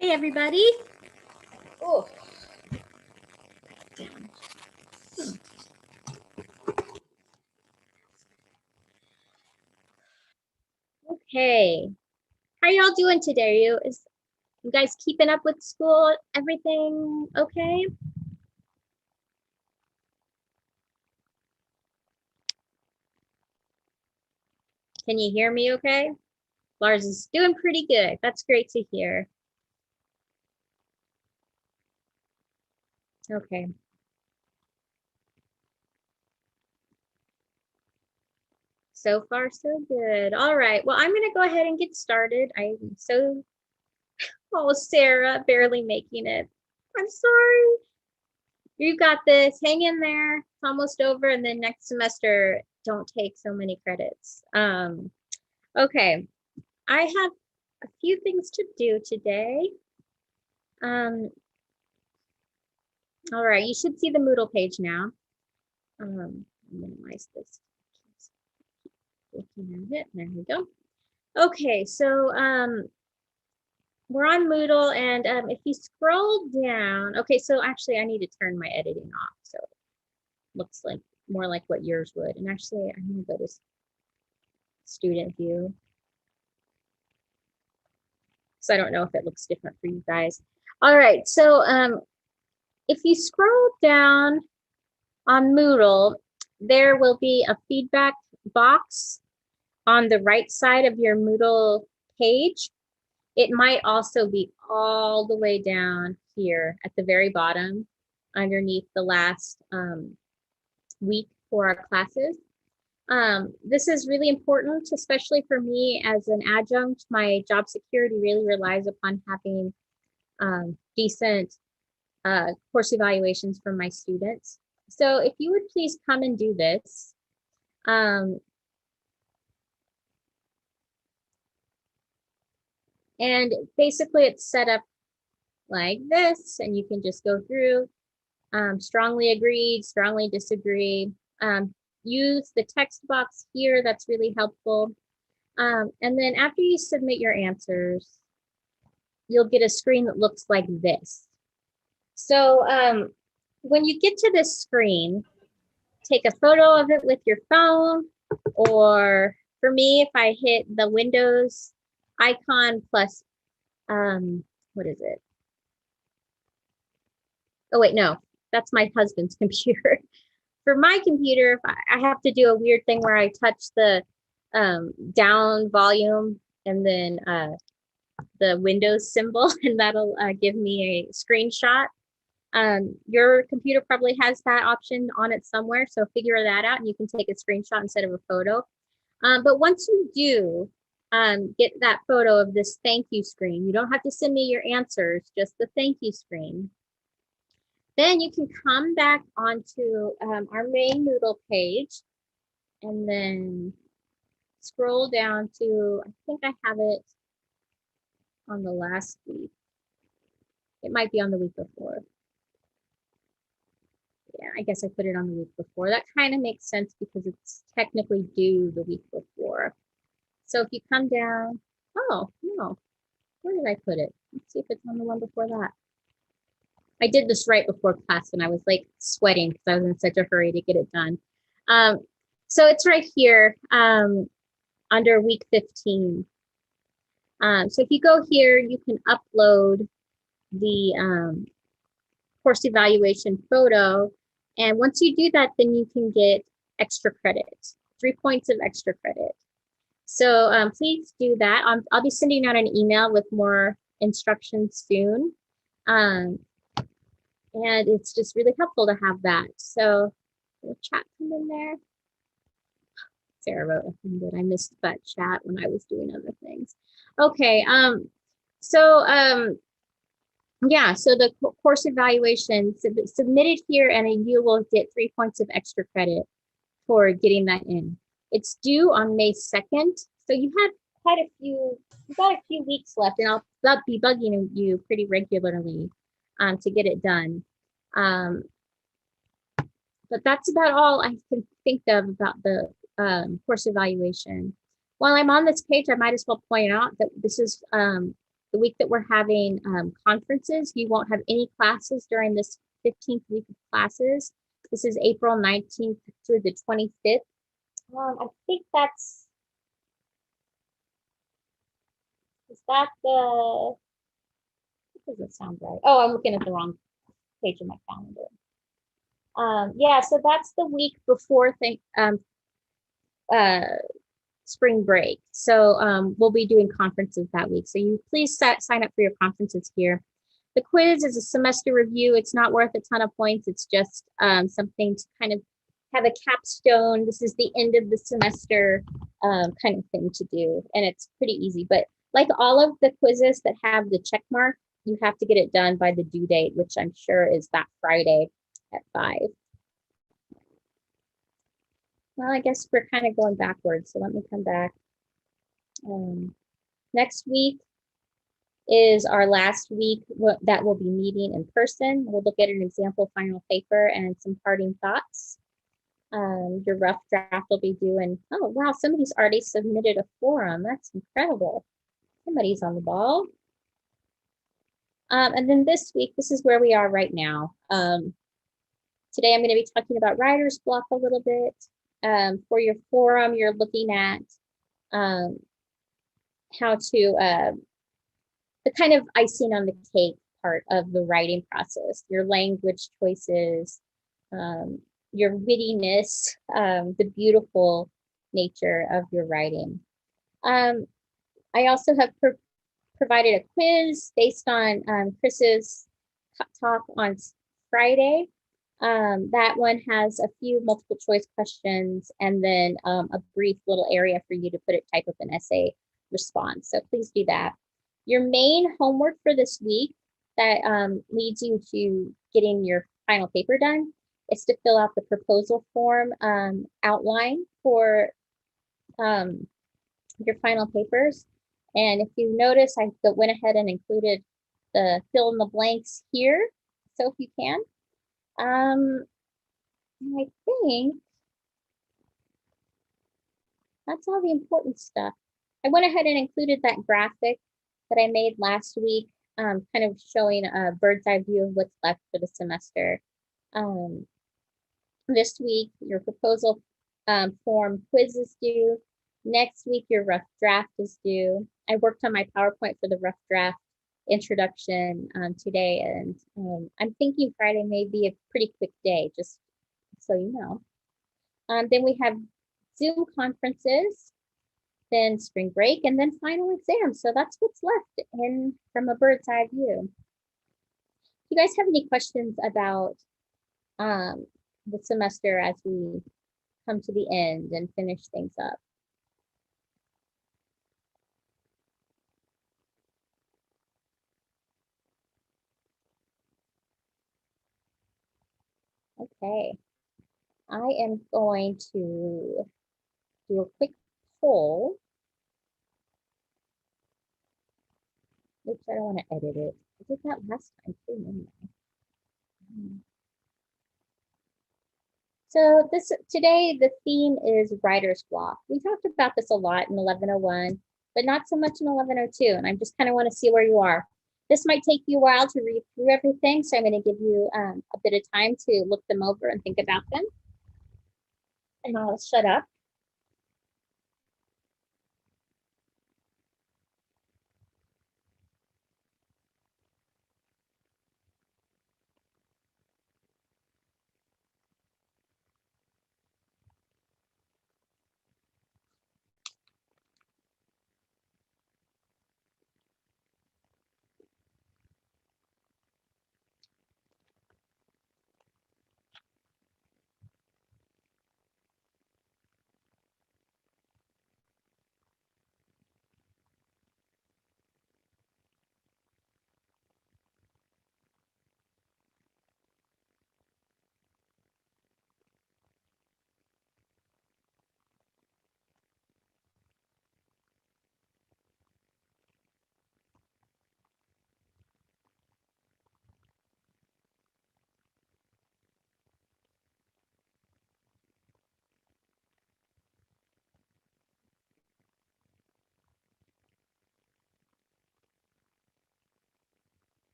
Hey everybody. Oh, down. Okay. How y'all doing today? You guys keeping up with school? Everything okay? Can you hear me okay? Lars is doing pretty good. That's great to hear. Okay. So far, so good. All right. Well, I'm going to go ahead and get started. Oh, Sarah, barely making it. I'm sorry. You got this. Hang in there. It's almost over. And then next semester, don't take so many credits. Okay. I have a few things to do today. Um, all right, you should see the Moodle page now. Minimize this. Looking at it. There we go. Okay, so we're on Moodle, and if you scroll down, okay, so actually I need to turn my editing off, so it looks like more like what yours would. And actually, I'm gonna go to student view. So I don't know if it looks different for you guys. All right, so if you scroll down on Moodle, there will be a feedback box on the right side of your Moodle page. It might also be all the way down here at the very bottom underneath the last week for our classes. This is really important, especially for me as an adjunct. My job security really relies upon having decent course evaluations from my students. So if you would please come and do this. And basically it's set up like this, and you can just go through strongly agreed, strongly disagree. Use the text box here, that's really helpful. And then after you submit your answers, you'll get a screen that looks like this. So when you get to this screen, take a photo of it with your phone, or for me, if I hit the Windows icon plus, what is it? Oh, wait, no, that's my husband's computer. For my computer, if I have to do a weird thing where I touch the down volume and then the Windows symbol, and that'll give me a screenshot. Your computer probably has that option on it somewhere, so figure that out and you can take a screenshot instead of a photo. But once you do get that photo of this thank you screen, you don't have to send me your answers, just the thank you screen. Then you can come back onto our main Moodle page and then scroll down to, I think I have it on the last week. It might be on the week before. Yeah, I guess I put it on the week before. That kind of makes sense because it's technically due the week before. So if you come down, oh, no, where did I put it? Let's see if it's on the one before that. I did this right before class and I was like sweating because I was in such a hurry to get it done. So it's right here under week 15. So if you go here, you can upload the course evaluation photo. And once you do that, then you can get extra credit, 3 points of extra credit. So please do that. I'll be sending out an email with more instructions soon. And it's just really helpful to have that. So the chat come in there. Sarah wrote a thing that I missed that chat when I was doing other things. Okay, yeah, so the course evaluation submitted here, and you will get 3 points of extra credit for getting that in. It's due on May 2nd, so you have you got a few weeks left, and I'll be bugging you pretty regularly to get it done. But that's about all I can think of about the course evaluation. While I'm on this page, I might as well point out that this is the week that we're having conferences, you won't have any classes during this 15th week of classes. This is April 19th through the 25th. I think is that that doesn't sound right. Oh, I'm looking at the wrong page of my calendar. Yeah, so that's the week before uh, spring break. So we'll be doing conferences that week. So you please sign up for your conferences here. The quiz is a semester review. It's not worth a ton of points. It's just something to kind of have a capstone. This is the end of the semester kind of thing to do. And it's pretty easy. But like all of the quizzes that have the check mark, you have to get it done by the due date, which I'm sure is that Friday at 5. Well, I guess we're kind of going backwards. So let me come back. Next week is our last week that we'll be meeting in person. We'll look at an example final paper and some parting thoughts. Your rough draft will be due in, oh, wow, somebody's already submitted a forum. That's incredible. Somebody's on the ball. And then this week, this is where we are right now. Today, I'm going to be talking about writer's block a little bit. For your forum, you're looking at how to, the kind of icing on the cake part of the writing process, your language choices, your wittiness, the beautiful nature of your writing. I also have provided a quiz based on Chris's talk on Friday. That one has a few multiple choice questions and then a brief little area for you to type up an essay response. So please do that. Your main homework for this week that leads you to getting your final paper done is to fill out the proposal form outline for your final papers. And if you notice, I went ahead and included the fill in the blanks here. So if you can, I think that's all the important stuff. I went ahead and included that graphic that I made last week, kind of showing a bird's eye view of what's left for the semester. This week, your proposal form quiz is due. Next week, your rough draft is due. I worked on my PowerPoint for the rough draft introduction today, and I'm thinking Friday may be a pretty quick day, just so you know. Then we have Zoom conferences, then spring break, and then final exams. So that's what's left from a bird's eye view. Do you guys have any questions about the semester as we come to the end and finish things up? Okay, I am going to do a quick poll. Oops, I don't want to edit it. I did that last time too, didn't I? So today the theme is writer's block. We talked about this a lot in 1101, but not so much in 1102. And I just kind of want to see where you are. This might take you a while to read through everything, so I'm going to give you a bit of time to look them over and think about them. And I'll shut up.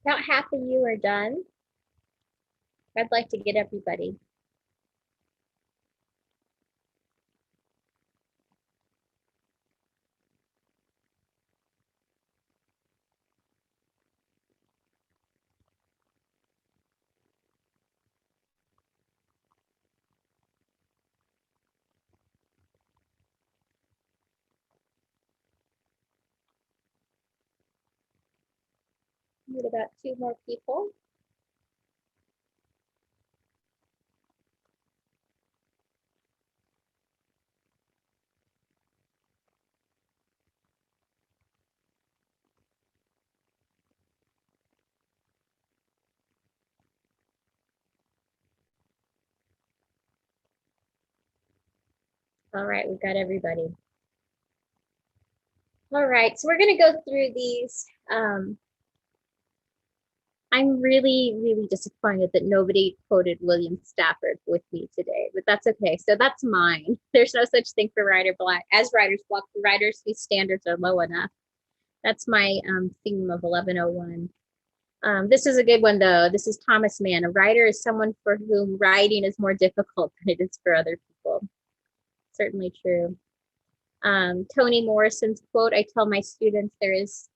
About half of you are done. I'd like to get everybody. Need about 2 more people. All right, we've got everybody. All right, so we're going to go through these. I'm really, really disappointed that nobody quoted William Stafford with me today, but that's okay. So that's mine. There's no such thing for writer block as writer's block for writers whose standards are low enough. That's my theme of 1101. This is a good one though. This is Thomas Mann. A writer is someone for whom writing is more difficult than it is for other people. Certainly true. Toni Morrison's quote, I tell my students there is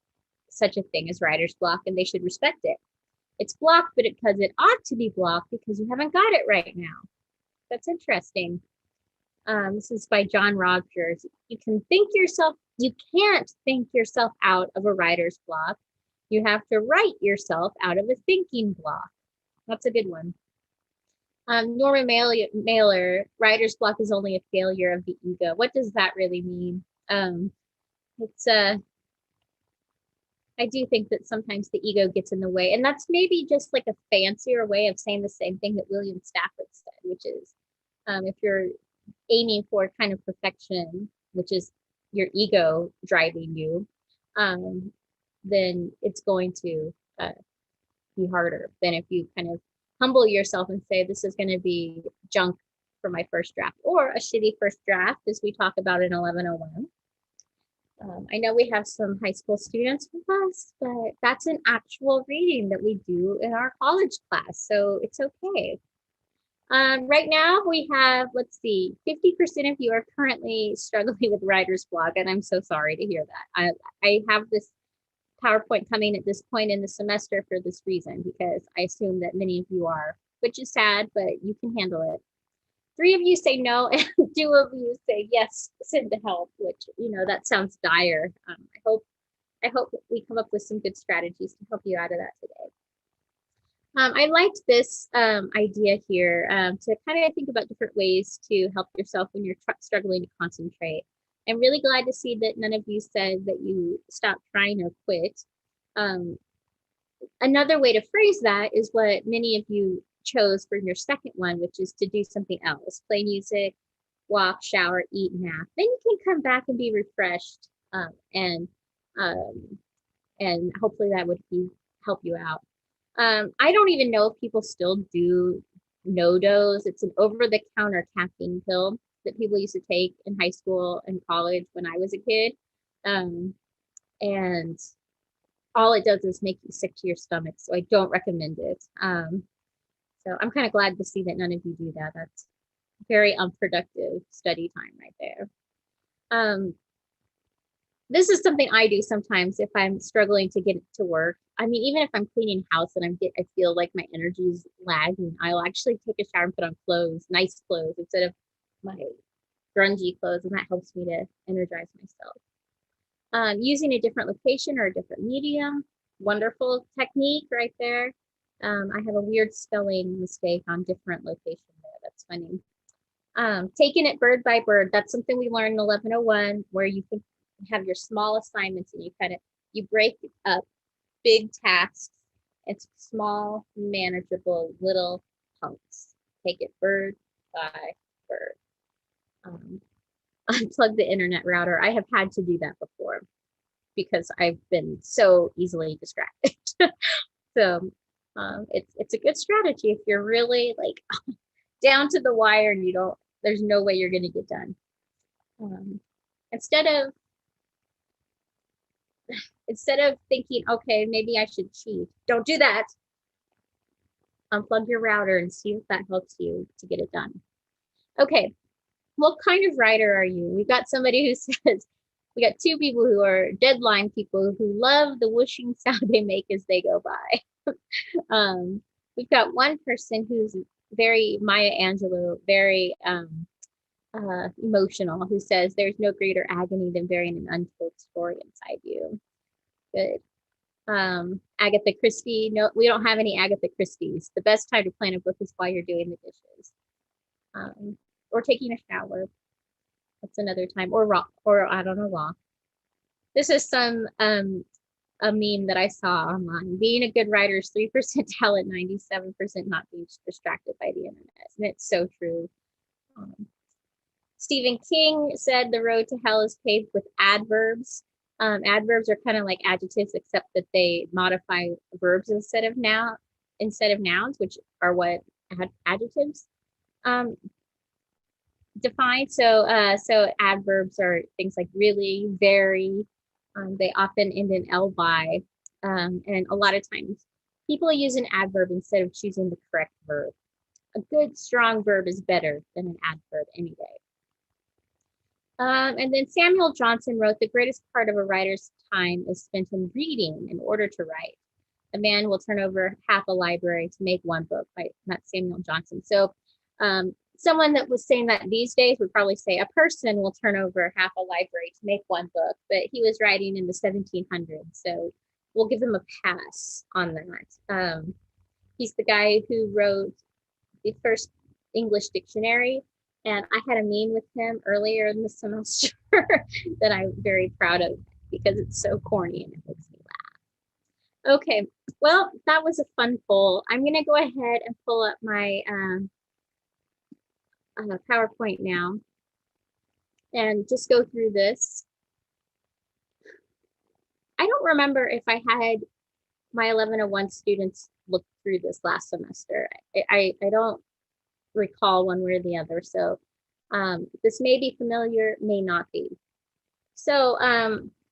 such a thing as writer's block and they should respect it. It's blocked, but because it ought to be blocked because you haven't got it right now. That's interesting. This is by John Rogers. You can't think yourself out of a writer's block. You have to write yourself out of a thinking block. That's a good one. Norman Mailer, writer's block is only a failure of the ego. What does that really mean? It's I do think that sometimes the ego gets in the way, and that's maybe just like a fancier way of saying the same thing that William Stafford said, which is if you're aiming for kind of perfection, which is your ego driving you, then it's going to be harder than if you kind of humble yourself and say, this is going to be junk for my first draft or a shitty first draft, as we talk about in 1101. I know we have some high school students with us, but that's an actual reading that we do in our college class, so it's okay. Right now we have, let's see, 50% of you are currently struggling with writer's block, and I'm so sorry to hear that. I have this PowerPoint coming at this point in the semester for this reason, because I assume that many of you are, which is sad, but you can handle it. 3 of you say no, and 2 of you say yes, send to help, which, that sounds dire. I hope we come up with some good strategies to help you out of that today. I liked this idea here to kind of think about different ways to help yourself when you're struggling to concentrate. I'm really glad to see that none of you said that you stopped trying or quit. Another way to phrase that is what many of you chose for your second one, which is to do something else, play music, walk, shower, eat, nap. Then you can come back and be refreshed and hopefully that would help you out. I don't even know if people still do NoDoz. It's an over-the-counter caffeine pill that people used to take in high school and college when I was a kid. And all it does is make you sick to your stomach. So I don't recommend it. So I'm kind of glad to see that none of you do that. That's very unproductive study time right there. This is something I do sometimes if I'm struggling to get to work. I mean, even if I'm cleaning house and I feel like my energy is lagging, I'll actually take a shower and put on clothes, nice clothes, instead of my grungy clothes, and that helps me to energize myself. Using a different location or a different medium, wonderful technique right there. I have a weird spelling mistake on different location there. That's funny. Taking it bird by bird. That's something we learned in 1101, where you can have your small assignments and you break up big tasks into small, manageable little chunks. Take it bird by bird. Unplug the internet router. I have had to do that before because I've been so easily distracted. So it's a good strategy if you're really like down to the wire and there's no way you're going to get done. Instead of Instead of thinking, okay, maybe I should cheat, don't do that. Unplug your router and see if that helps you to get it done. Okay, what kind of writer are you? We've got somebody who says, we got two people who are deadline people who love the whooshing sound they make as they go by. We've got one person who's very Maya Angelou, very emotional, who says there's no greater agony than burying an untold story inside you. Good. Agatha Christie. No, we don't have any Agatha Christie's. The best time to plan a book is while you're doing the dishes, or taking a shower. That's another time, or rock, or I don't know, walk. This is some a meme that I saw online. Being a good writer is 3% talent, 97% not being distracted by the internet, and it's so true. Stephen King said the road to hell is paved with adverbs. Adverbs are kind of like adjectives, except that they modify verbs instead of nouns, which are what adjectives define. So adverbs are things like really, very. They often end in ly, and a lot of times people use an adverb instead of choosing the correct verb. A good, strong verb is better than an adverb any day. And then Samuel Johnson wrote, the greatest part of a writer's time is spent in reading in order to write. A man will turn over half a library to make one book, by not Samuel Johnson. So someone that was saying that these days would probably say a person will turn over half a library to make one book, but he was writing in the 1700s. So we'll give him a pass on that. He's the guy who wrote the first English dictionary. And I had a meme with him earlier in the semester that I'm very proud of because it's so corny and it makes me laugh. Okay, well, that was a fun poll. I'm going to go ahead and pull up my PowerPoint now and just go through this. I don't remember if I had my 1101 students look through this last semester. I don't recall one way or the other. So this may be familiar, may not be. So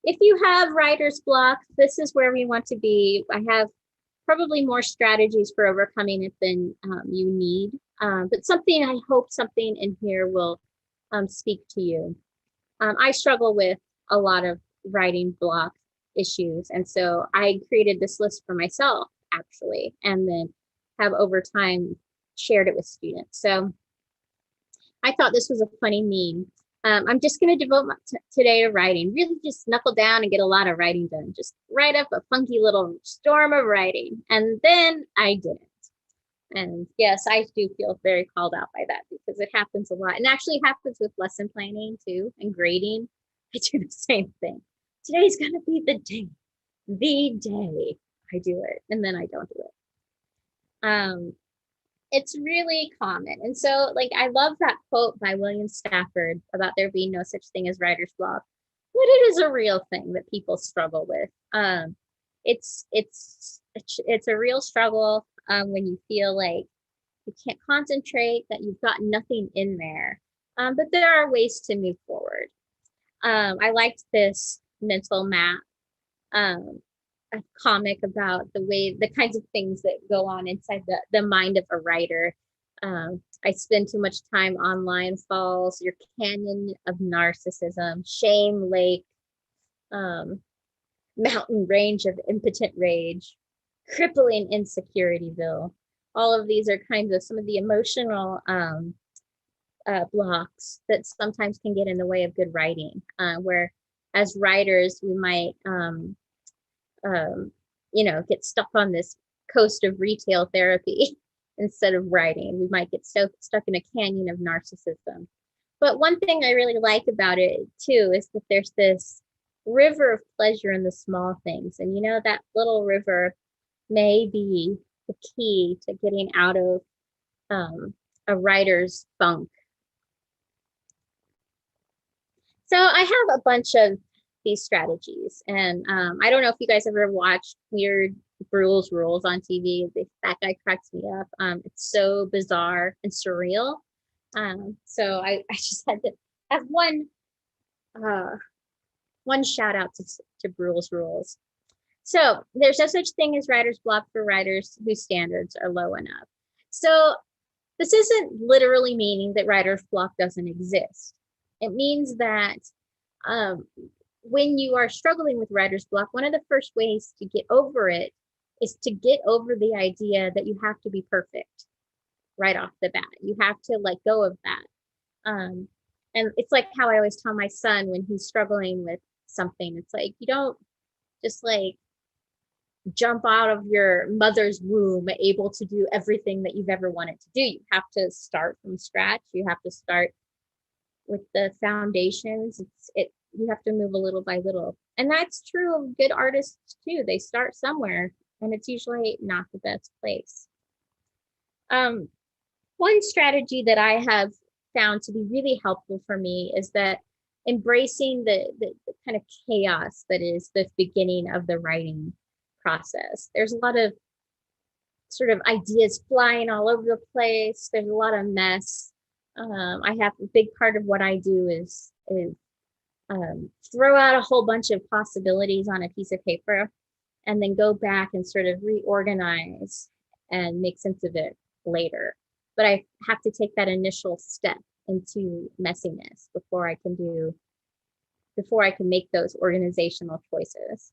if you have writer's block, this is where we want to be. I have probably more strategies for overcoming it than you need, but I hope something in here will speak to you. I struggle with a lot of writing block issues, and so I created this list for myself, actually, and then have over time shared it with students. So I thought this was a funny meme. I'm just going to devote today to writing, really just knuckle down and get a lot of writing done, just write up a funky little storm of writing. And then I didn't. And yes, I do feel very called out by that because it happens a lot. And actually happens with lesson planning too and grading. I do the same thing. Today's going to be the day I do it. And then I don't do it. It's really common. And so like, I love that quote by William Stafford about there being no such thing as writer's block, but it is a real thing that people struggle with. It's a real struggle when you feel like you can't concentrate, that you've got nothing in there. But there are ways to move forward. I liked this mental map, a comic about the kinds of things that go on inside the mind of a writer. I spend too much time online falls, your canyon of narcissism, shame lake, mountain range of impotent rage, crippling insecurityville. All of these are kinds of some of the emotional blocks that sometimes can get in the way of good writing, where as writers we might get stuck on this coast of retail therapy instead of writing. We might get stuck in a canyon of narcissism. But one thing I really like about it too is that there's this river of pleasure in the small things. And that little river may be the key to getting out of a writer's funk. So I have a bunch of these strategies, and I don't know if you guys ever watched Weird Rules on TV. That guy cracks me up. It's so bizarre and surreal. So I just had to have one shout out to Brule's Rules. So there's no such thing as writer's block for writers whose standards are low enough. So this isn't literally meaning that writer's block doesn't exist. It means that um, when you are struggling with writer's block, one of the first ways to get over it is to get over the idea that you have to be perfect right off the bat. You have to let go of that. And it's like how I always tell my son when he's struggling with something, it's like, you don't just like jump out of your mother's womb able to do everything that you've ever wanted to do. You have to start from scratch. You have to start with the foundations. You have to move a little by little. And that's true of good artists too. They start somewhere and it's usually not the best place. One strategy that I have found to be really helpful for me is that embracing the kind of chaos that is the beginning of the writing process. There's a lot of sort of ideas flying all over the place. There's a lot of mess. I have a big part of what I do is throw out a whole bunch of possibilities on a piece of paper and then go back and sort of reorganize and make sense of it later. But I have to take that initial step into messiness before I can make those organizational choices.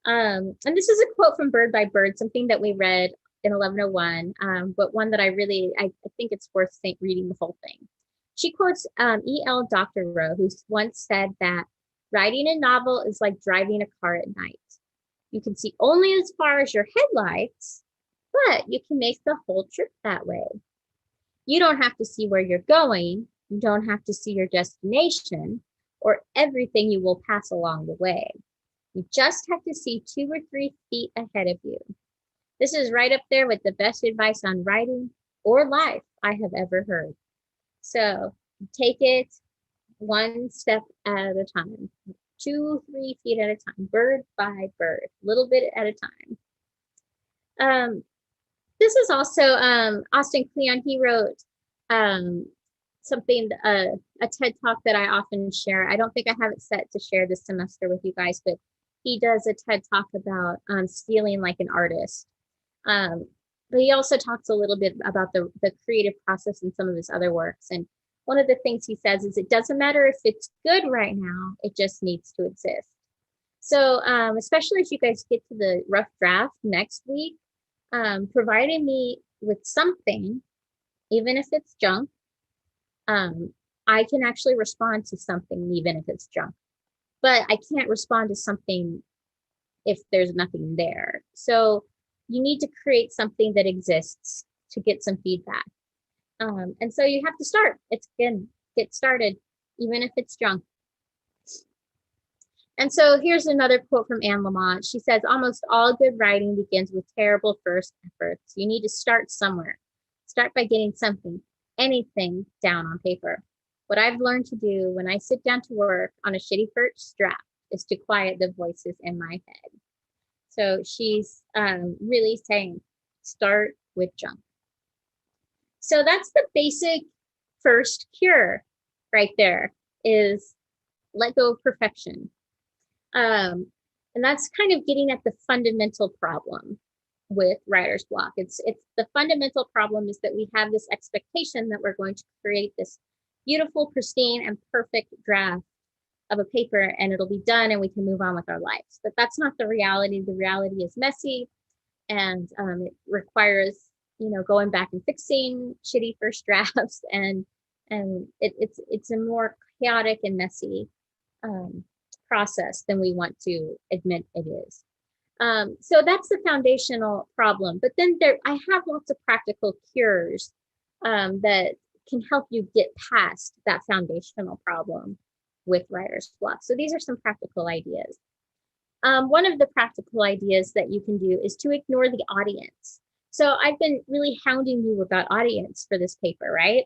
And this is a quote from Bird by Bird, something that we read in 1101, but one that I think it's worth reading the whole thing. She quotes E.L. Doctorow, who once said that writing a novel is like driving a car at night. You can see only as far as your headlights, but you can make the whole trip that way. You don't have to see where you're going. You don't have to see your destination or everything you will pass along the way. You just have to see 2 or 3 feet ahead of you. This is right up there with the best advice on writing or life I have ever heard. So take it one step at a time, 2, 3 feet at a time, bird by bird, a little bit at a time. This is also Austin Kleon. He wrote something, a TED Talk that I often share. I don't think I have it set to share this semester with you guys, but he does a TED Talk about stealing like an artist. But he also talks a little bit about the creative process in some of his other works. And one of the things he says is it doesn't matter if it's good right now, it just needs to exist. So especially as you guys get to the rough draft next week, providing me with something, even if it's junk, I can actually respond to something even if it's junk. But I can't respond to something if there's nothing there. So you need to create something that exists to get some feedback. And so you have to start. Get started, even if it's junk. And so here's another quote from Anne Lamott. She says, almost all good writing begins with terrible first efforts. You need to start somewhere. Start by getting something, anything down on paper. What I've learned to do when I sit down to work on a shitty first draft is to quiet the voices in my head. So she's really saying, start with junk. So that's the basic first cure right there, is let go of perfection. And that's kind of getting at the fundamental problem with writer's block. It's the fundamental problem is that we have this expectation that we're going to create this beautiful, pristine, and perfect draft of a paper and it'll be done and we can move on with our lives. But that's not the reality. The reality is messy and it requires, going back and fixing shitty first drafts and it's a more chaotic and messy process than we want to admit it is. So that's the foundational problem. But then I have lots of practical cures that can help you get past that foundational problem with writer's block. So these are some practical ideas. One of the practical ideas that you can do is to ignore the audience. So I've been really hounding you about audience for this paper, right?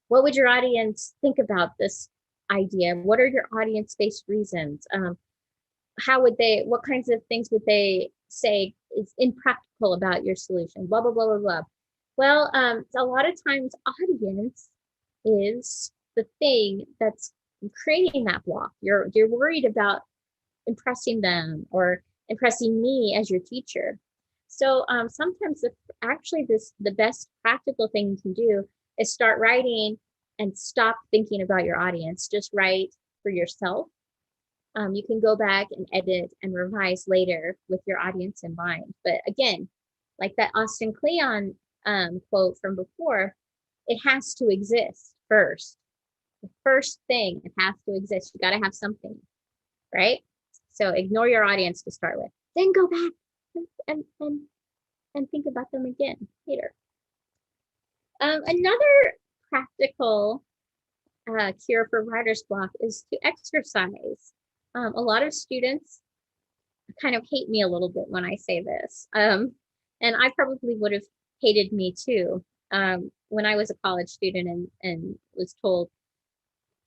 What would your audience think about this idea? What are your audience-based reasons? What kinds of things would they say is impractical about your solution? Blah, blah, blah, blah, blah. Well, a lot of times audience is the thing that's creating that block. You're worried about impressing them or impressing me as your teacher. So sometimes actually the best practical thing you can do is start writing and stop thinking about your audience. Just write for yourself. You can go back and edit and revise later with your audience in mind. But again, like that Austin Kleon quote from before, it has to exist first. The first thing, it has to exist. You got to have something, right? So ignore your audience to start with. Then go back and think about them again later. Another practical cure for writer's block is to exercise. A lot of students kind of hate me a little bit when I say this. And I probably would have hated me too when I was a college student and was told,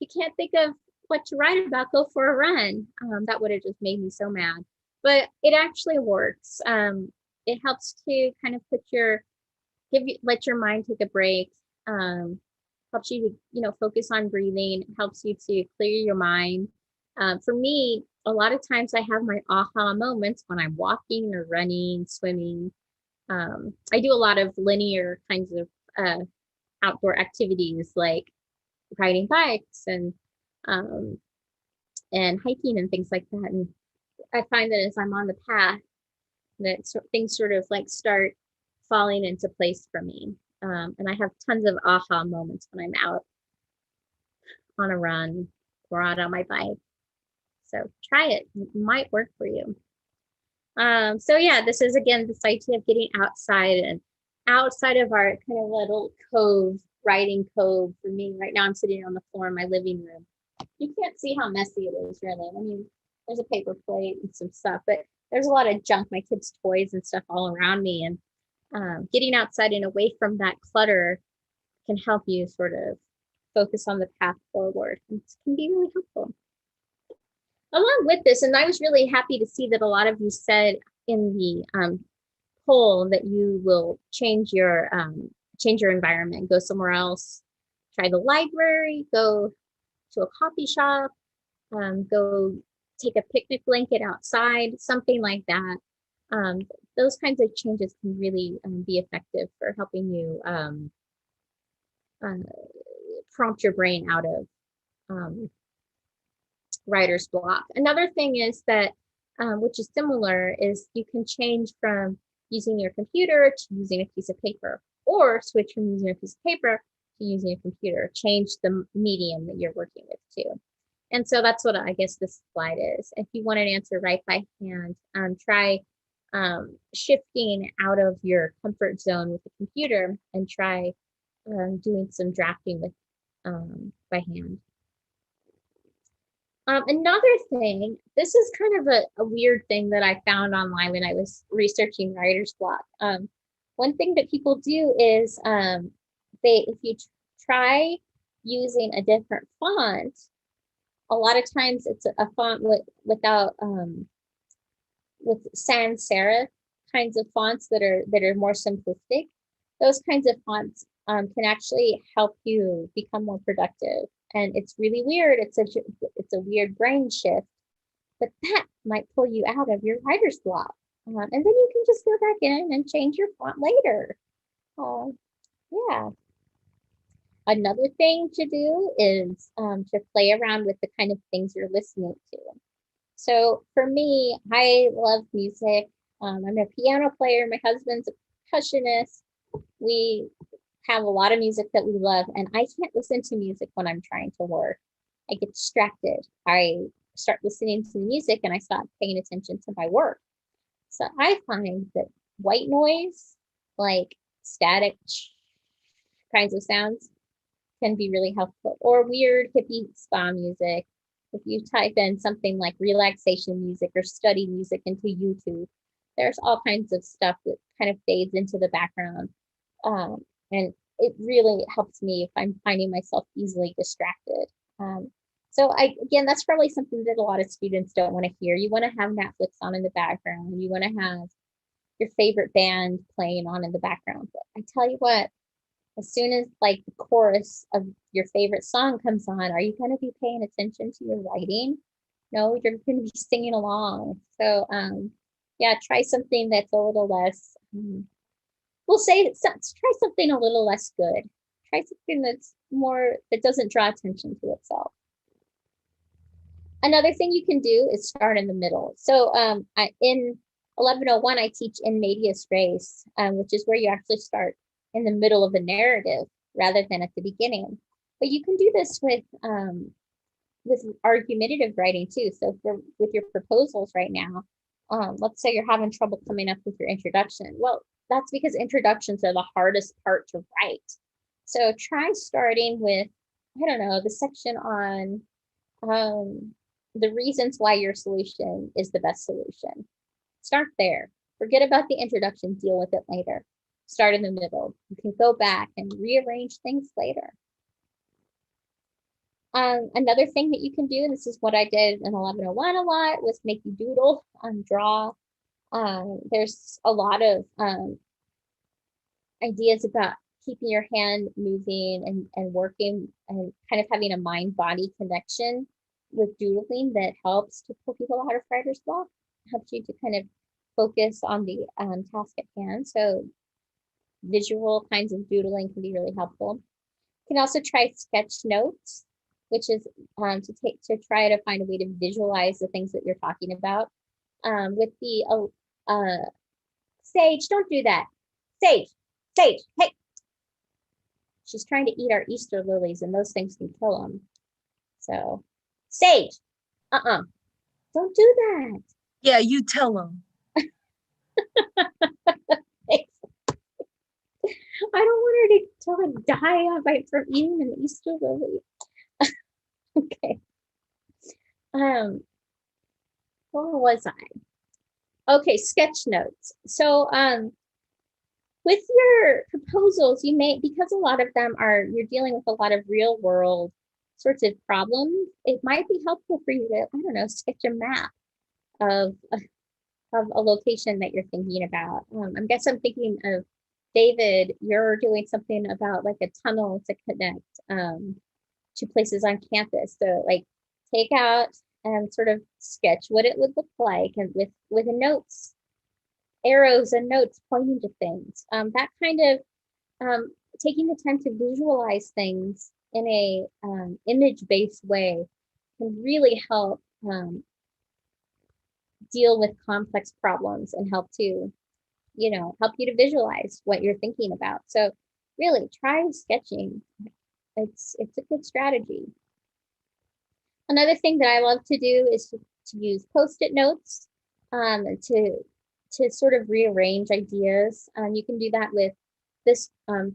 you can't think of what to write about, go for a run. That would have just made me so mad. But it actually works. It helps to kind of let your mind take a break. Helps you to, focus on breathing. It helps you to clear your mind. For me, a lot of times I have my aha moments when I'm walking or running, swimming. I do a lot of linear kinds of outdoor activities like riding bikes and hiking and things like that. And I find that as I'm on the path, that things sort of like start falling into place for me. And I have tons of aha moments when I'm out on a run or out on my bike. So try it. It might work for you. So yeah, this is again this idea of getting outside and outside of our kind of little cove, writing cove. For me, right now I'm sitting on the floor in my living room. You can't see how messy it is, really. I mean, there's a paper plate and some stuff, but there's a lot of junk, my kids' toys and stuff all around me. And getting outside and away from that clutter can help you sort of focus on the path forward. It can be really helpful. Along with this, and I was really happy to see that a lot of you said in the poll that you will change your environment, go somewhere else, try the library, go to a coffee shop, go take a picnic blanket outside, something like that. Those kinds of changes can really be effective for helping you prompt your brain out of writer's block. Another thing is that, which is similar, is you can change from using your computer to using a piece of paper, or switch from using a piece of paper to using a computer. Change the medium that you're working with too. And so that's what I guess this slide is. If you want an answer right by hand, try shifting out of your comfort zone with the computer and try doing some drafting with by hand. Another thing, this is kind of a weird thing that I found online when I was researching writer's block. One thing that people do is if you try using a different font, a lot of times it's a font with sans serif kinds of fonts that are more simplistic. Those kinds of fonts can actually help you become more productive. And it's really weird. It's a weird brain shift, but that might pull you out of your writer's block. And then you can just go back in and change your font later. Yeah. Another thing to do is to play around with the kind of things you're listening to. So for me, I love music. I'm a piano player. My husband's a percussionist. We have a lot of music that we love, and I can't listen to music when I'm trying to work. I get distracted. I start listening to the music and I stop paying attention to my work. So I find that white noise, like static kinds of sounds, can be really helpful, or weird hippie spa music. If you type in something like relaxation music or study music into YouTube, there's all kinds of stuff that kind of fades into the background. And it really helps me if I'm finding myself easily distracted. So again, that's probably something that a lot of students don't want to hear. You want to have Netflix on in the background. You want to have your favorite band playing on in the background. But I tell you what, as soon as like the chorus of your favorite song comes on, are you going to be paying attention to your writing? No, you're going to be singing along. So, yeah, try something that's a little less, we'll say, try something a little less good. Try something that's more, that doesn't draw attention to itself. Another thing you can do is start in the middle. So in 1101, I teach in medias res, which is where you actually start in the middle of the narrative rather than at the beginning. But you can do this with argumentative writing too. So with your proposals right now, let's say you're having trouble coming up with your introduction. Well, that's because introductions are the hardest part to write. So try starting with, I don't know, the section on the reasons why your solution is the best solution. Start there. Forget about the introduction, deal with it later. Start in the middle. You can go back and rearrange things later. Another thing that you can do, and this is what I did in 1101 a lot, was make you doodle, draw. There's a lot of ideas about keeping your hand moving and working and kind of having a mind-body connection with doodling that helps to pull people out of writer's block, helps you to kind of focus on the task at hand. So visual kinds of doodling can be really helpful. You can also try sketch notes, which is to try to find a way to visualize the things that you're talking about. With the Sage, don't do that. Sage, hey. She's trying to eat our Easter lilies, and those things can kill them. So, Sage, don't do that. Yeah, you tell them. I don't want her to die from eating an Easter lily. Okay. Where was I? Okay, sketch notes. So, with your proposals, you may, because a lot of them you're dealing with a lot of real world sorts of problems, it might be helpful for you to, I don't know, sketch a map of a location that you're thinking about. I guess I'm thinking of David, you're doing something about like a tunnel to connect two places on campus. So like take out and sort of sketch what it would look like, and with notes, arrows and notes pointing to things. That kind of taking the time to visualize things in a image-based way can really help deal with complex problems and help you to visualize what you're thinking about. So really try sketching. It's a good strategy. Another thing that I love to do is to use post-it notes to sort of rearrange ideas. You can do that with this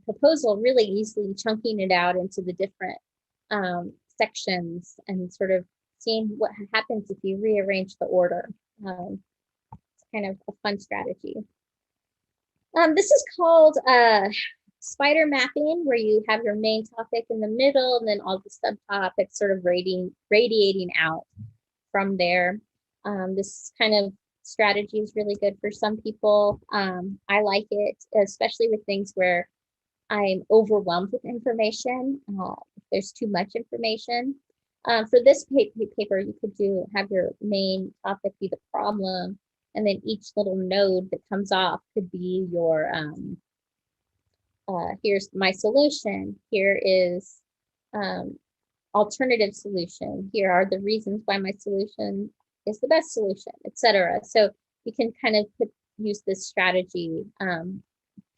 proposal really easily, chunking it out into the different sections and sort of seeing what happens if you rearrange the order. It's kind of a fun strategy. This is called spider mapping, where you have your main topic in the middle and then all the subtopics sort of radiating out from there. This kind of strategy is really good for some people. I like it, especially with things where I'm overwhelmed with information. If there's too much information. For this paper, you could have your main topic be the problem, and then each little node that comes off could be your, here's my solution, here is alternative solution, here are the reasons why my solution is the best solution, etc. So you can kind of use this strategy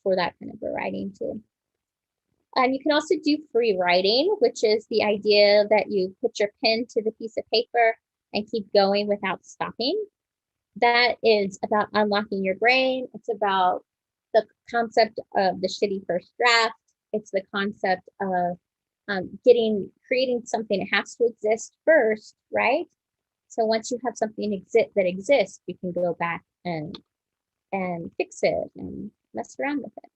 for that kind of a writing too. You can also do free writing, which is the idea that you put your pen to the piece of paper and keep going without stopping. That is about unlocking your brain. It's about the concept of the shitty first draft. It's the concept of creating something. It has to exist first, right? So once you have something that exists, you can go back and fix it and mess around with it.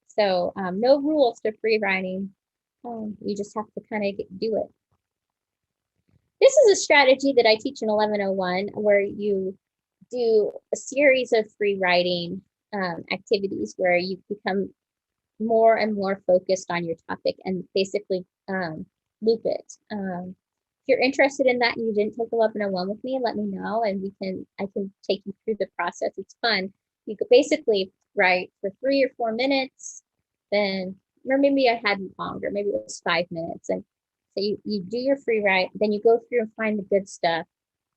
So no rules to free writing. You just have to kind of do it. This is a strategy that I teach in 1101, where you do a series of free writing activities where you become more and more focused on your topic and basically loop it. you're interested in that and you didn't take 1101 with me, let me know and I can take you through the process. It's fun. You could basically write for 3 or 4 minutes, then, or maybe I had longer, maybe it was 5 minutes. And so you do your free write, then you go through and find the good stuff.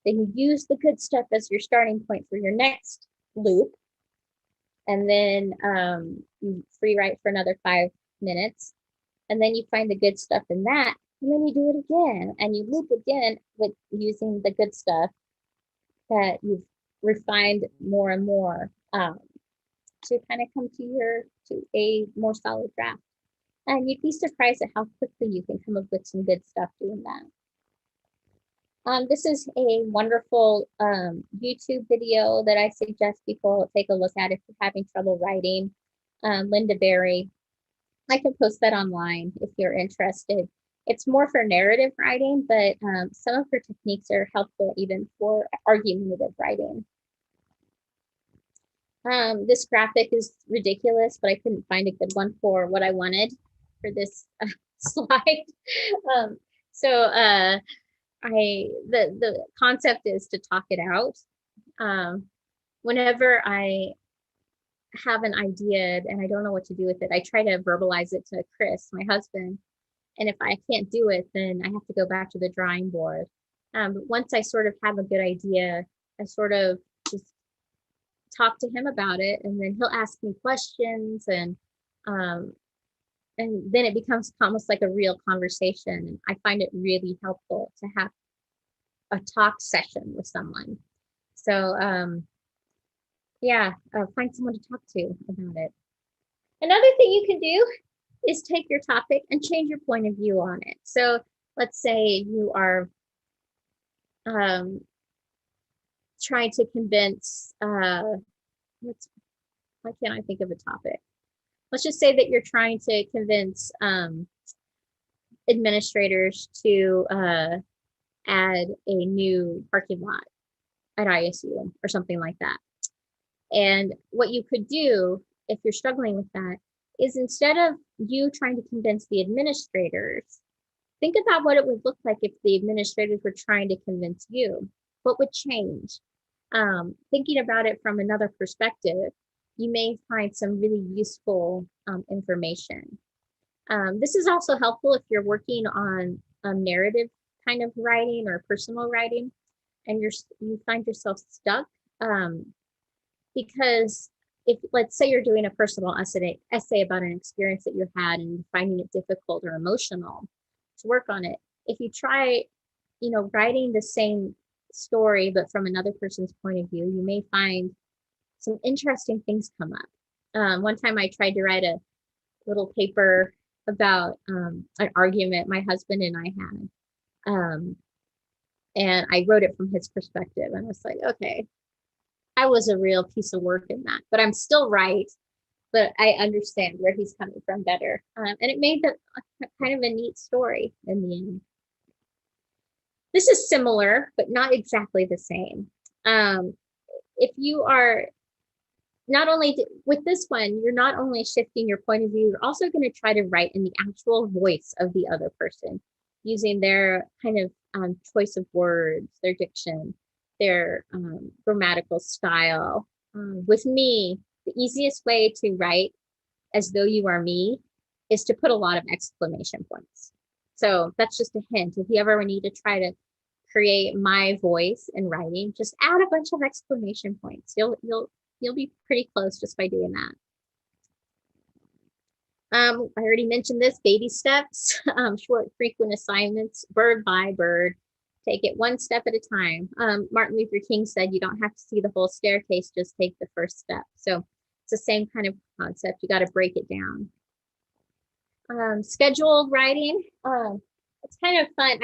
Then you use the good stuff as your starting point for your next loop. And then you free write for another 5 minutes. And then you find the good stuff in that. And then you do it again and you loop again with using the good stuff that you've refined more and more to kind of come to a more solid draft. And you'd be surprised at how quickly you can come up with some good stuff doing that. This is a wonderful YouTube video that I suggest people take a look at if you're having trouble writing. Linda Berry. I can post that online if you're interested. It's more for narrative writing, but some of her techniques are helpful even for argumentative writing. This graphic is ridiculous, but I couldn't find a good one for what I wanted for this slide. The concept is to talk it out. Whenever I have an idea and I don't know what to do with it, I try to verbalize it to Chris, my husband. And if I can't do it, then I have to go back to the drawing board. But once I sort of have a good idea, I sort of just talk to him about it, and then he'll ask me questions, and then it becomes almost like a real conversation. And I find it really helpful to have a talk session with someone. So find someone to talk to about it. Another thing you can do is take your topic and change your point of view on it. So let's say you are trying to convince, why can't I think of a topic? Let's just say that you're trying to convince administrators to add a new parking lot at ISU or something like that. And what you could do if you're struggling with that is, instead of you trying to convince the administrators, think about what it would look like if the administrators were trying to convince you. What would change? Thinking about it from another perspective, you may find some really useful information. This is also helpful if you're working on narrative kind of writing or personal writing, and you find yourself stuck, because if, let's say, you're doing a personal essay about an experience that you had and you're finding it difficult or emotional to work on it, if you try, writing the same story but from another person's point of view, you may find some interesting things come up. One time I tried to write a little paper about an argument my husband and I had, and I wrote it from his perspective, and I was like, okay, I was a real piece of work in that, but I'm still right. But I understand where he's coming from better. And it made kind of a neat story in the end. This is similar, but not exactly the same. If you are not only with this one, you're not only shifting your point of view, you're also going to try to write in the actual voice of the other person, using their kind of choice of words, their diction, their grammatical style. With me, the easiest way to write as though you are me is to put a lot of exclamation points. So that's just a hint. If you ever need to try to create my voice in writing, just add a bunch of exclamation points. You'll be pretty close just by doing that. I already mentioned this, baby steps, short, frequent assignments, bird by bird. Take it one step at a time. Martin Luther King said, you don't have to see the whole staircase, just take the first step. So it's the same kind of concept. You got to break it down. Scheduled writing. It's kind of fun.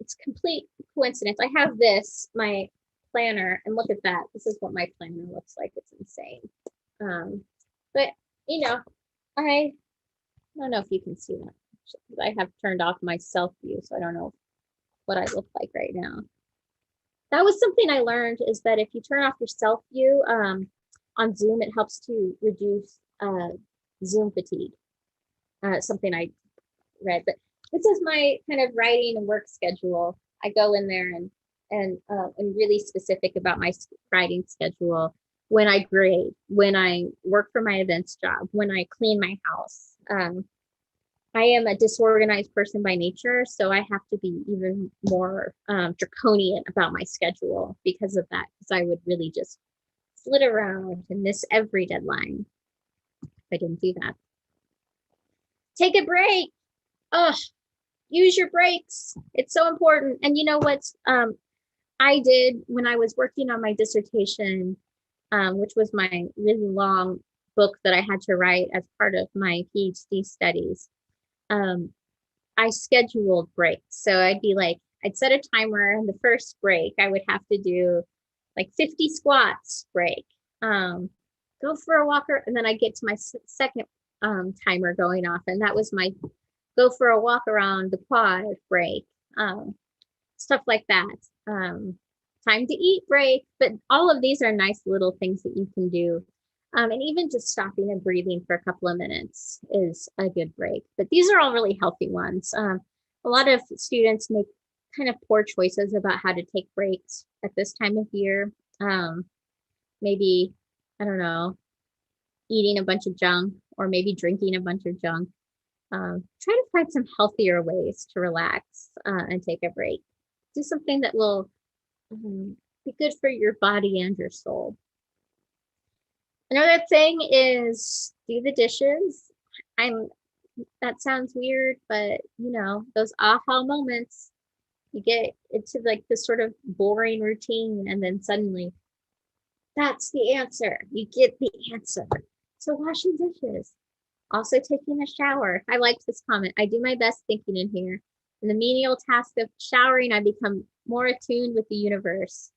It's complete coincidence. I have this, my planner, and look at that. This is what my planner looks like. It's insane. But I don't know if you can see that. I have turned off my self view, so I don't know what I look like right now. That was something I learned, is that if you turn off your self view on Zoom, it helps to reduce Zoom fatigue. Something I read, but this is my kind of writing and work schedule. I go in there and really specific about my writing schedule when I grade, when I work for my events job, when I clean my house. I am a disorganized person by nature, so I have to be even more draconian about my schedule because of that, because I would really just flit around and miss every deadline if I didn't do that. Take a break. Oh, use your breaks. It's so important. And you know what I did when I was working on my dissertation, which was my really long book that I had to write as part of my PhD studies. I scheduled breaks. So I'd set a timer, and the first break I would have to do like 50 squats break, go for a walk, and then I get to my second timer going off, and that was my go for a walk around the quad break, stuff like that. Time to eat break, but all of these are nice little things that you can do. And even just stopping and breathing for a couple of minutes is a good break. But these are all really healthy ones. A lot of students make kind of poor choices about how to take breaks at this time of year. Maybe, I don't know, eating a bunch of junk or maybe drinking a bunch of junk. Try to find some healthier ways to relax and take a break. Do something that will be good for your body and your soul. Another thing is do the dishes. That sounds weird, but you know, those aha moments, you get into like this sort of boring routine, and then suddenly that's the answer. You get the answer. So washing dishes. Also taking a shower. I liked this comment. I do my best thinking in here. In the menial task of showering, I become more attuned with the universe.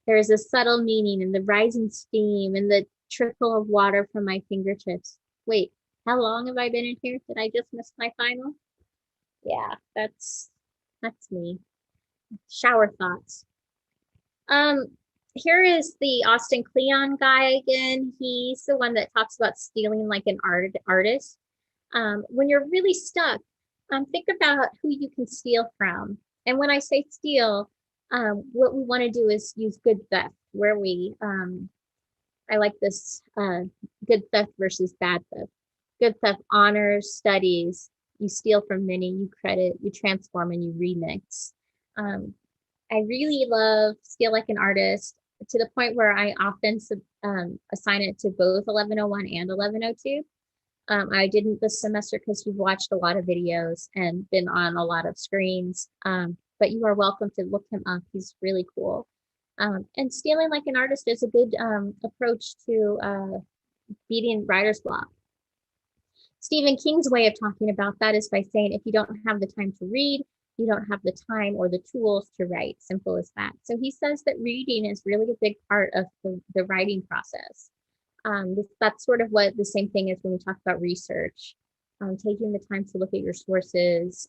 There is a subtle meaning in the rising steam and the trickle of water from my fingertips. Wait, how long have I been in here? Did I just miss my final? Yeah, that's me. Shower thoughts. Here is the Austin Kleon guy again. He's the one that talks about stealing like an artist. When you're really stuck, think about who you can steal from. And when I say steal, what we want to do is use good theft, where I like this good theft versus bad theft. Good theft honors, studies, you steal from many, you credit, you transform, and you remix. I really love Steal Like an Artist to the point where I often assign it to both 1101 and 1102. I didn't this semester because you've watched a lot of videos and been on a lot of screens, but you are welcome to look him up. He's really cool. And Stealing Like an Artist is a good approach to beating writer's block. Stephen King's way of talking about that is by saying, if you don't have the time to read, you don't have the time or the tools to write. Simple as that. So he says that reading is really a big part of the writing process. That's sort of what the same thing is when we talk about research, taking the time to look at your sources.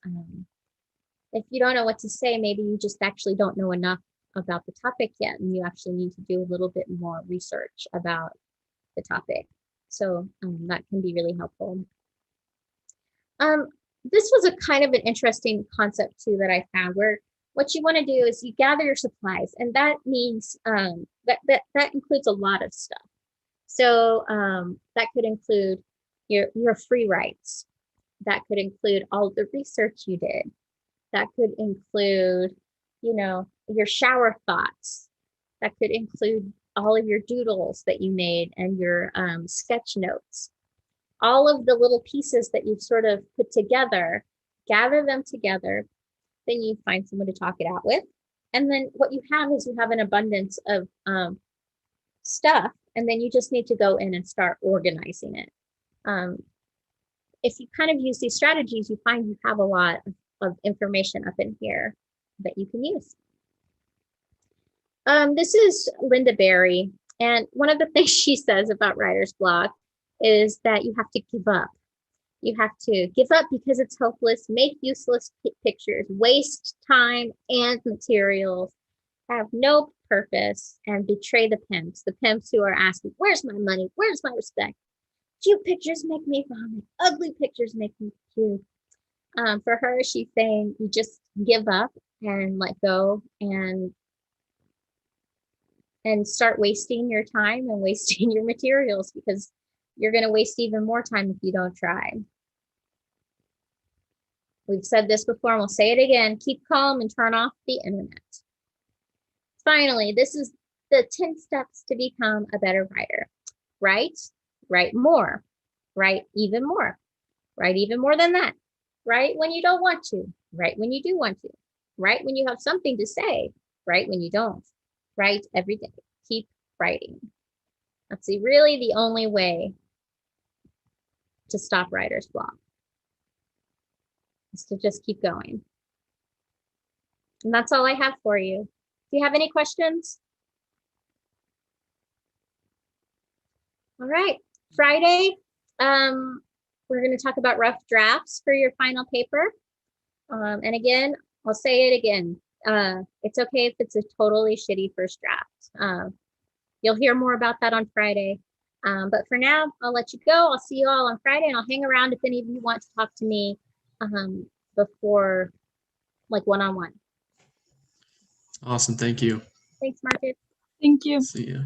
If you don't know what to say, maybe you just actually don't know enough about the topic yet, and you actually need to do a little bit more research about the topic. So that can be really helpful. This was a kind of an interesting concept too that I found, where what you want to do is you gather your supplies, and that means that includes a lot of stuff. So that could include your free writes. That could include all the research you did. That could include, you know, your shower thoughts. That could include all of your doodles that you made and your sketch notes. All of the little pieces that you've sort of put together, gather them together, then you find someone to talk it out with. And then what you have is you have an abundance of stuff, and then you just need to go in and start organizing it. If you kind of use these strategies, you find you have a lot of information up in here that you can use. This is Linda Berry, and one of the things she says about writer's block is that you have to give up. You have to give up because it's hopeless, make useless pictures, waste time and materials, have no purpose, and betray the pimps who are asking, where's my money? Where's my respect? Cute pictures make me vomit. Ugly pictures make me cute. For her, she's saying you just give up and let go and start wasting your time and wasting your materials because you're going to waste even more time if you don't try. We've said this before and we'll say it again. Keep calm and turn off the internet. Finally, this is the 10 steps to become a better writer. Write, write more, write even more, write even more than that. Write when you don't want to, write when you do want to, write when you have something to say, write when you don't. Write every day. Keep writing. That's really the only way to stop writer's block, is to just keep going. And that's all I have for you. Do you have any questions? All right, Friday, we're going to talk about rough drafts for your final paper. And again, I'll say it again. It's okay if it's a totally shitty first draft. You'll hear more about that on Friday. But for now, I'll let you go. I'll see you all on Friday, and I'll hang around if any of you want to talk to me before, like, one-on-one. Awesome. Thank you. Thanks, Marcus. Thank you. See you.